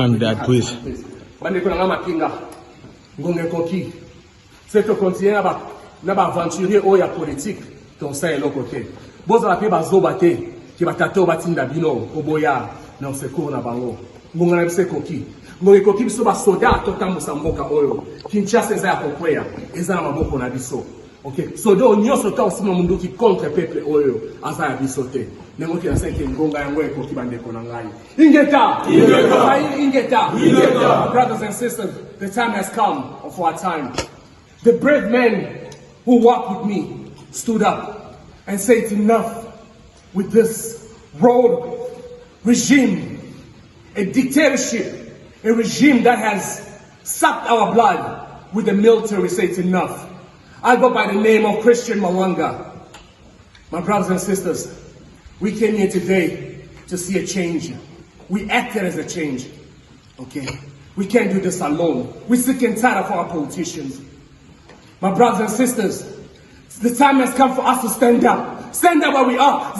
on that, please. C'est que continuer à aventurer au ya politique dans ça et l'autre côté. Bon ça la paix bazobate qui va tater au batinda bino oboya dans ce cours na bango. Ngona bise koki. Ngone koki biso ba soda totambusa mboka oyo. Kinshasa za kokwea eza na maboko na biso. OK. Soda onyoso ta osima mundu ki contre peuple oyo asa ya biso te. Nengo ki na seke ngonga yango ekoki bandeko na ngai. Ingeta. Ingeta. Brothers and sisters, the time has come for our time. The brave men who walked with me stood up and said it's enough with this road regime, a dictatorship, a regime that has sucked our blood with the military. Say it's enough. I go by the name of Christian Malanga. My brothers and sisters, we came here today to see a change. We acted as a change. Okay? We can't do this alone. We're sick and tired of our politicians. My brothers and sisters, the time has come for us to stand up. Stand up where we are.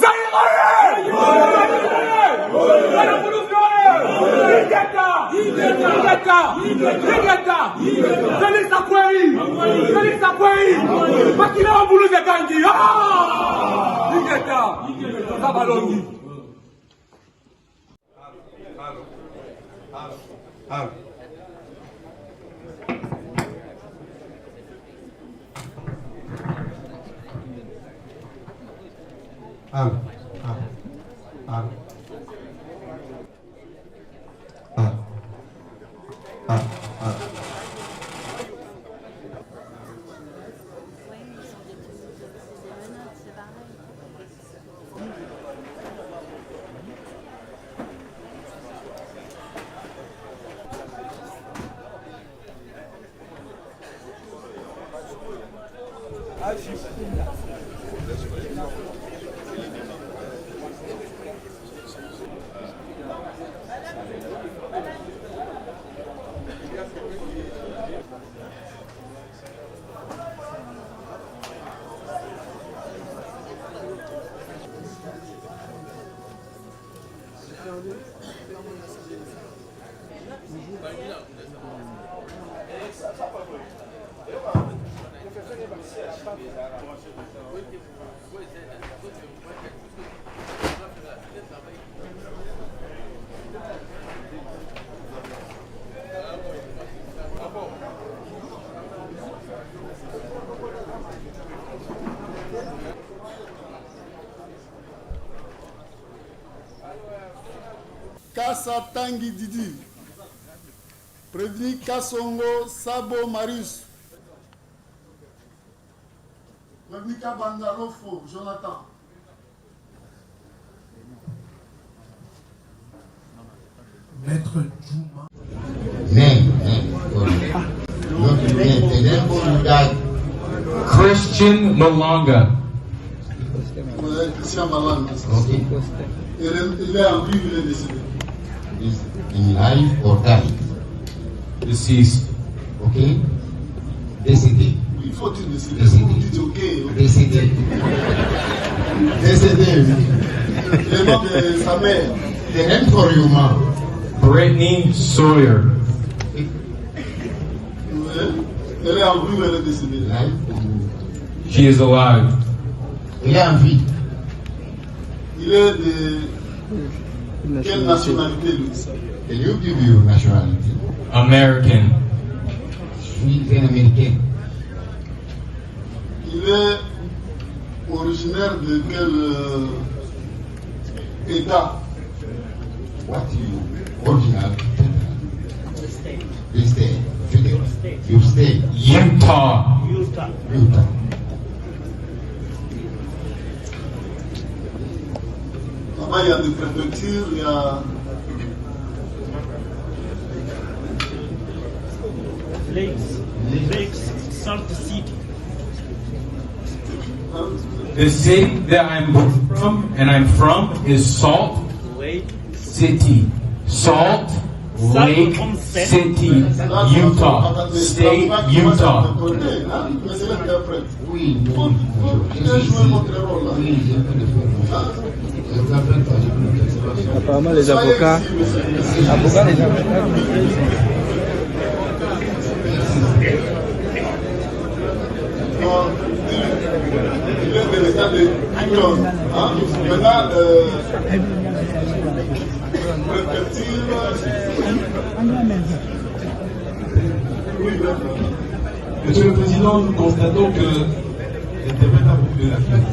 Kassa Tangi Didi, Prédit Kassongo Sabo Marius, Prédit Kabandalofo Jonathan, Maître Juma. Christian Malanga. Christian Malanga. Il est en vie, il est décédé. Is in life or dying? Deceased. Okay? Décédé. Il faut dire décédé. Décédé. Décédé. Décédé. Le nom de sa mère. The name for you, ma. Brittany Sawyer. Elle est en vie ou elle est décédée? Life. She is alive. Il est en vie. Il est de quelle nationalité, lui? Can you give your nationality? American. Je suis un Américain. Il est originaire de quel État? What you original? The state. Your state. Utah. Utah. Là-bas, il y a des préfectures, il y a... Lakes, Salt City. The city that I'm from is Salt Lake City. Salt Lake City, Utah. State, Utah. Mais c'est l'interprète. Oui, Faut non, bien jouer votre rôle là. oui, j'ai fait le faire. Je ne comprends pas, je ne comprends pas. Apparemment, les avocats. Les avocats. Il vient de l'état de Union. Maintenant, Monsieur le Président, nous constatons que l'interprète a beaucoup de lacunes.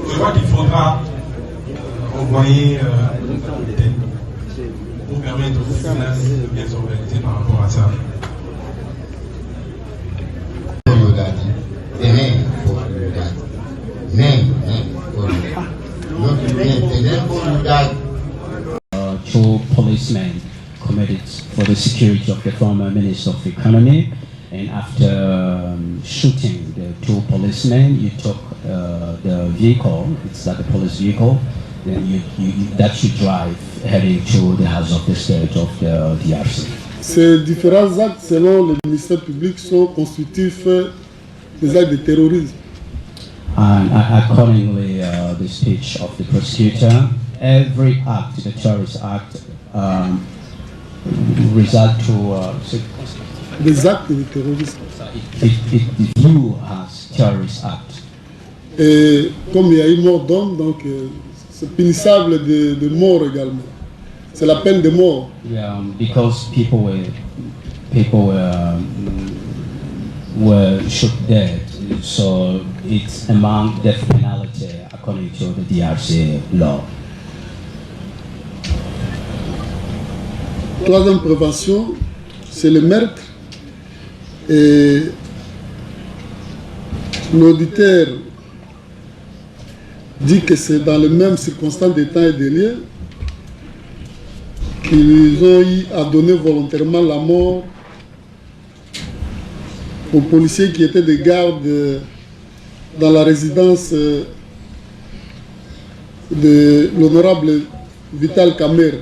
Je crois qu'il faudra envoyer pour permettre aux finances de bien s'organiser par rapport à ça. Two policemen committed for the security of the former Minister of Economy, and after shooting the two policemen, you took the vehicle, it's like a police vehicle, then that you drive heading to the House of the State of the DRC. Ces différents actes, selon le ministère public, sont constitutifs des actes de terrorisme. And accordingly, the speech of the prosecutor, every act, the terrorist act, result to Des actes de terrorisme. it view as terrorist act. Et comme il y a eu mort d'homme, donc c'est punissable de mort également. C'est la peine de mort. Because people were shot dead, so it's among death penalty according to the DRC law. Troisième prévention, c'est le meurtre. Et l'auditeur dit que c'est dans les mêmes circonstances de temps et de lieu qu'ils ont eu à donner volontairement la mort aux policiers qui étaient de garde dans la résidence de l'honorable Vital Kamerhe.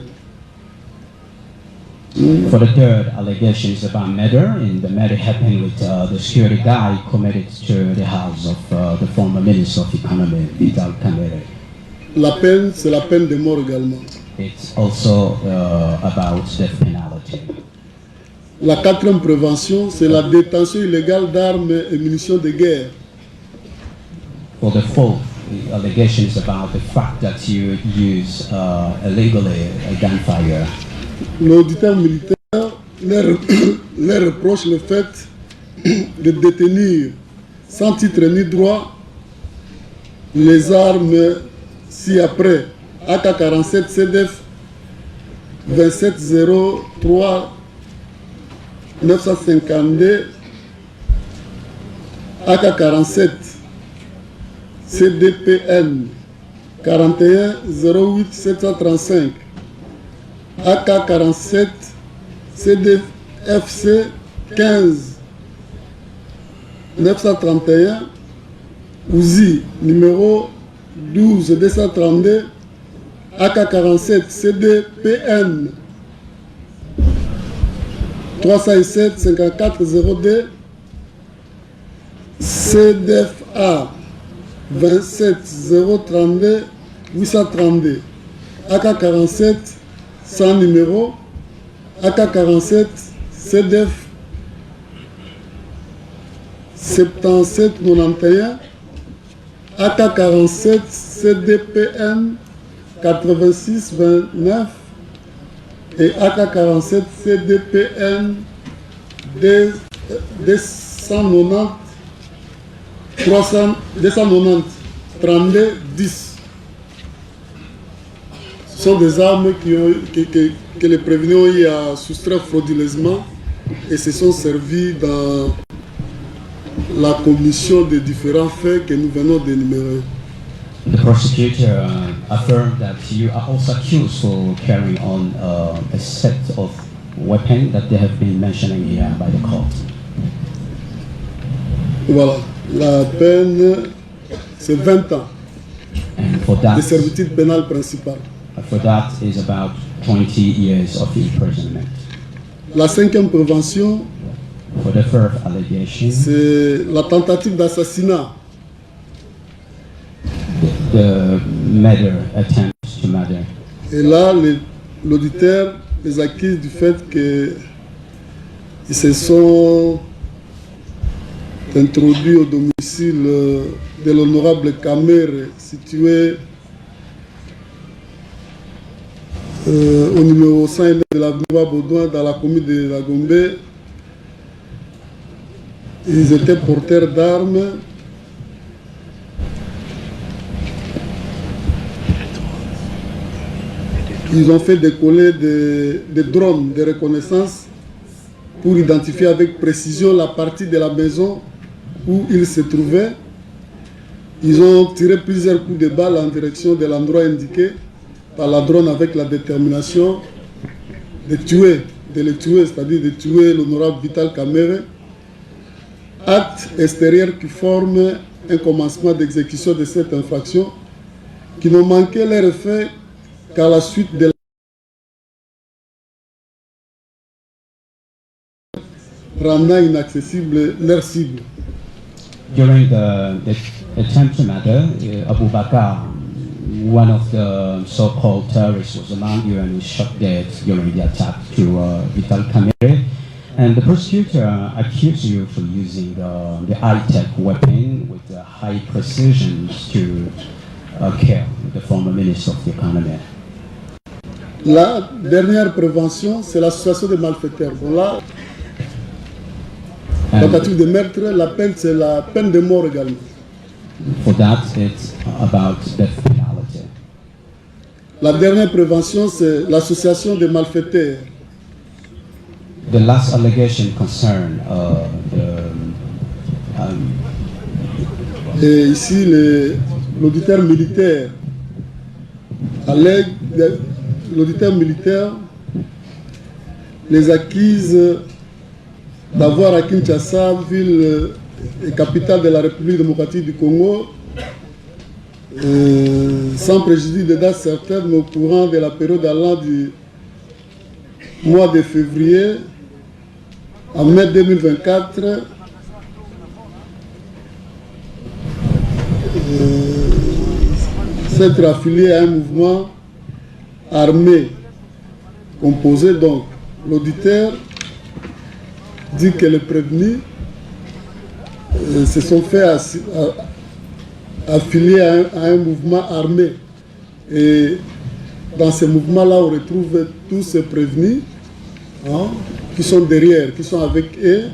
For the third allegation is about murder, and the murder happened with the security guy committed to the house of the former Minister of Economy, Vital Kamerhe. La peine, c'est la peine de mort également. It's also about death penalty. La quatrième prévention, c'est la détention illégale d'armes et munitions de guerre. For the fourth allegation is about the fact that you use illegally a gunfire. L'auditeur militaire leur reproche le fait de détenir sans titre ni droit les armes ci-après AK-47 CDF 2703 952 AK-47 CDPN 41 08 735 AK-47 CDFC 15 931 Uzi numéro 12 232 AK-47 CDPN 307 54 02 CDFA 27 032 832 AK-47 sans numéro AK-47 CDF 7791 AK-47 CDPN 8629 et AK-47 CDPN 290 32 10. Ce sont des armes que les prévenus ont eu à soustraire frauduleusement et se sont servis dans la commission des différents faits que nous venons d'énumérer. The prosecutor affirmed that you are also accused for carrying on a set of weapons that they have been mentioning here by the court. Voilà, la peine c'est 20 ans. And de servitude pénale principale. For that is about 20 years of imprisonment. La cinquième prévention, For the first allegation, c'est la tentative d'assassinat. the murder, attempt to murder. Et là, l'auditeur les accuse du fait qu'ils se sont introduits au domicile de l'honorable Kamere, situé au numéro 5 de l'avenue Baudouin dans la commune de La Gombe. Ils étaient porteurs d'armes. Ils ont fait décoller des drones de reconnaissance pour identifier avec précision la partie de la maison où ils se trouvaient. Ils ont tiré plusieurs coups de balle en direction de l'endroit indiqué par la drone avec la détermination de le tuer, c'est-à-dire de tuer l'honorable Vital Kamere. Acte extérieur qui forme un commencement d'exécution de cette infraction qui n'ont manqué leur effet qu'à la suite de rendant inaccessible leur cible. During the attempt to murder, Abu Bakr, one of the so-called terrorists, was among you and was shot dead during the attack to Vital Kamere. And the prosecutor accused you for using the high-tech weapon with high precision to kill the former minister of the economy. La dernière prévention, c'est l'association des malfaiteurs. Bon, là, tentative de meurtre, la peine, c'est la peine de mort également. For that, it's about death penalty. La dernière prévention, c'est l'association des malfaiteurs. The last allegation concerned Et ici, l'auditeur militaire allègue, l'auditeur militaire les accuse d'avoir à Kinshasa, ville et capitale de la République démocratique du Congo, sans préjudice de date certaine, mais au courant de la période allant du mois de février en mai 2024, s'être affilié à un mouvement armé composé donc. L'auditeur dit que les prévenus se sont fait affilier à un mouvement armé. Et dans ce mouvement-là, on retrouve tous ces prévenus qui sont derrière, qui sont avec eux,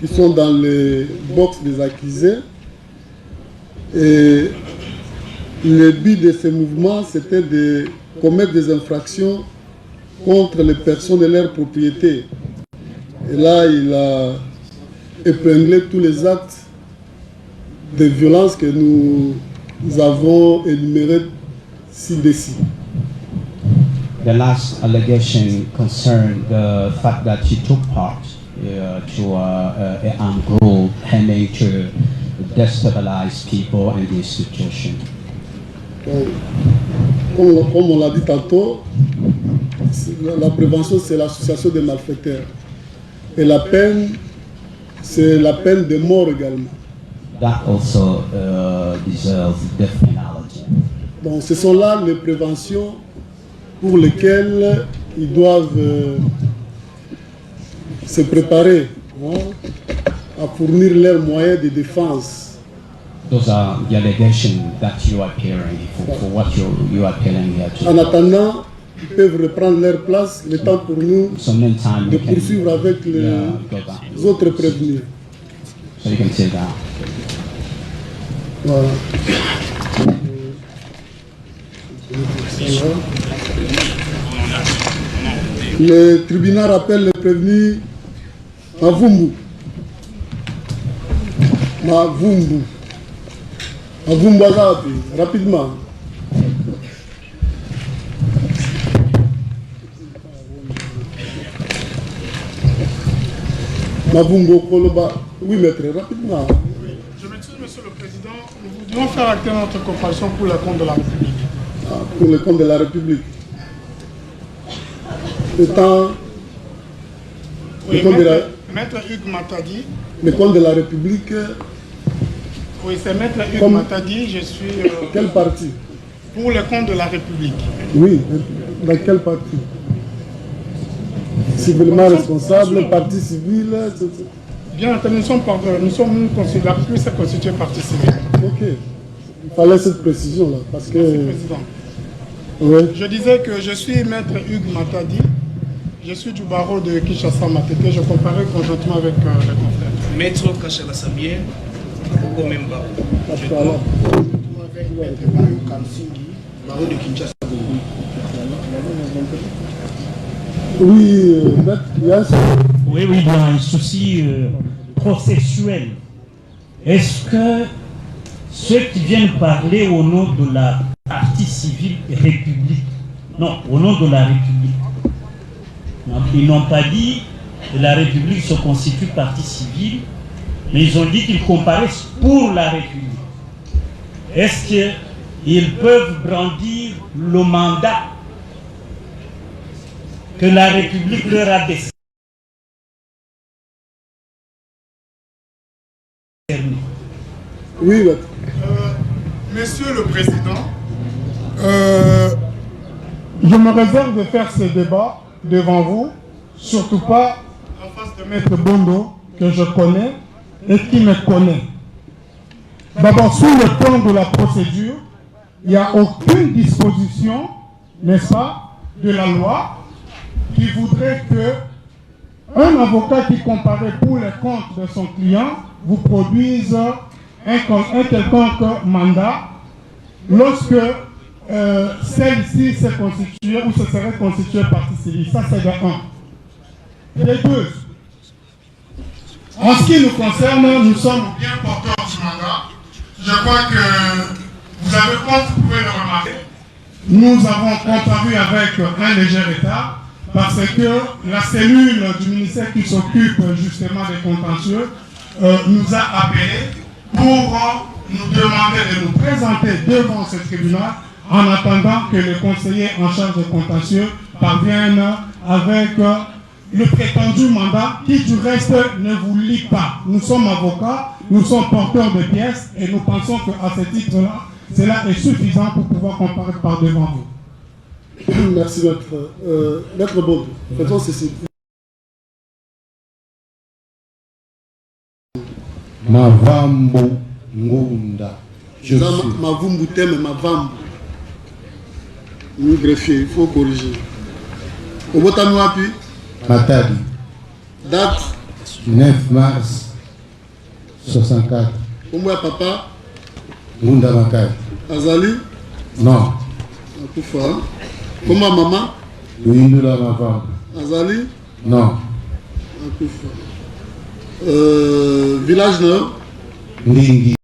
qui sont dans les box des accusés. Et le but de ce mouvement, c'était de commettre des infractions contre les personnes et leurs propriétés. Et là, il a épinglé tous les actes de violence que nous avons énumérés ci-dessus. The last allegation concerned the fact that he took part to an armed group aiming to destabilize people and the institution. Comme on l'a dit tantôt, la prévention, c'est l'association des malfaiteurs. Et la peine, c'est la peine de mort également. That also deserves death penalty. Donc ce sont là les préventions pour lesquelles ils doivent se préparer à fournir leurs moyens de défense. Those are the allegations that you are appearing for what you are appealing here to. En attendant, ils peuvent reprendre leur place, le temps pour nous So meantime, de you can poursuivre avec les go back. autres prévenus. So you can sit down. Voilà. Le tribunal rappelle les prévenus Mavumbu. Mavumbu. Mavumbu Azapi, rapidement. Mavumbu Koloba. Oui, maître, rapidement. Je m'excuse, Monsieur le Président, nous voudrions faire acter notre compassion pour le compte de la République. Pour le compte de la République. Étant Oui, le compte de la, Maître Hugues Matadi. le compte de la République, Oui, c'est Maître Hugues Comme- Matadi, je suis quel parti? pour le compte de la République. Oui, dans quel parti? Civilement responsable, parti civil, Bien entendu, nous sommes considérés, la République s'est constituée partie civile. ok. Il fallait cette précision là, parce Monsieur le que... Président. Oui. Je disais que je suis Maître Hugues Matadi, je suis du barreau de Kinshasa-Matete, je comparais conjointement avec les confrères. Maître Kachala Samien, Memba. Parce que alors, Avec Maître Bayo Kamsingi, barreau de Kinshasa. oui, maître, yes. Oui, il y a un souci processuel. Est-ce que ceux qui viennent parler au nom de la partie civile République, non, au nom de la République, donc, ils n'ont pas dit que la République se constitue partie civile, mais ils ont dit qu'ils comparaissent pour la République. Est-ce qu'ils peuvent brandir le mandat que la République leur a décerné? Oui, maître. Monsieur le Président, je me réserve de faire ce débat devant vous, surtout pas en face de Maître Bondo, que je connais et qui me connaît. D'abord, sur le plan de la procédure, il n'y a aucune disposition, n'est-ce pas, de la loi qui voudrait que un avocat qui comparait pour les comptes de son client vous produise un quelconque mandat lorsque celle-ci s'est constituée ou se serait constituée partie civile. Ça, c'est de un. De deux, en ce qui nous concerne, nous sommes bien porteurs du mandat. Je crois que vous avez, comme vous pouvez le remarquer, nous avons comparu avec un léger retard parce que la cellule du ministère qui s'occupe justement des contentieux nous a appelés pour nous demander de nous présenter devant ce tribunal en attendant que le conseiller en charge des contentieux parvienne avec le prétendu mandat qui du reste ne vous lie pas. Nous sommes avocats, nous sommes porteurs de pièces et nous pensons qu'à ce titre-là, cela est suffisant pour pouvoir comparaître par devant vous. Merci, maître. Maître Bondo, faisons ceci. Mavambo Ngunda. Je suis. Mavumbu Teme, Mavambu. Oui, greffier, il faut corriger. Au Botanuapi, Matadi. date, 9 mars 64. Oumouya Papa, Ngunda Makadi. Azali, Non. Akoufa. Comment maman, Luindula Mavambo. Azali, Non. Akoufa. Village Nord, Ndingi.